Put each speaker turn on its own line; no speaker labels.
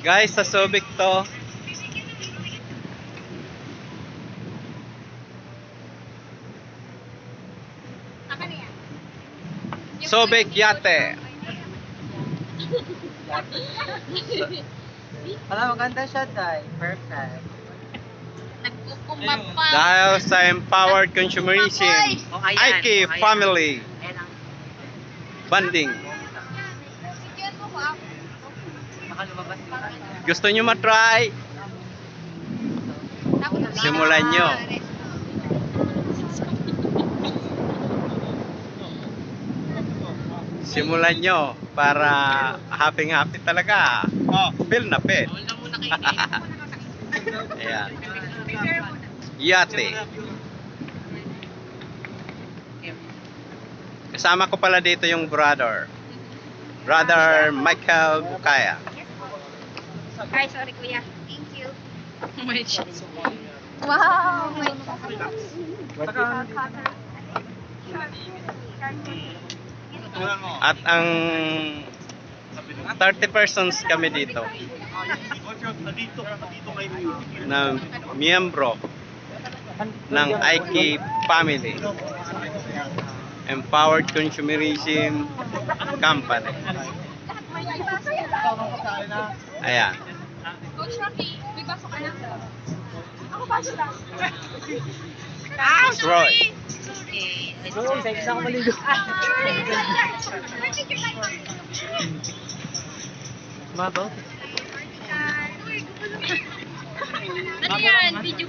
Guys, sa Subic to. Subic Yate.
Wala, maganda siya, Day. Perfect.
Nagkukumap pa.
Dahil sa empowered consumerism,
Oh, ayan.
IKEA
Ayan.
family
Ayan ang
bonding.
baka lumabas dito.
Gusto nyo matry? Simulan nyo. Simulan nyo para happy-happy talaga. Oh, feel na feel.
Wala muna kayo.
Ayan. Yate. Kasama ko pala dito yung brother. Brother Michael Bukaya.
Ay, sorry kuya. Thank you. My shots.
Wow!
At ang 30 persons kami dito na miyembro ng IKEA family, Empowered Consumerism Company. Ayan.
Coach Rocky, may pasok ka na? Ako pasok na.
Roy.
Okay.
Oo, sa isa ako maligo. Mabaw.
Ano yan? Video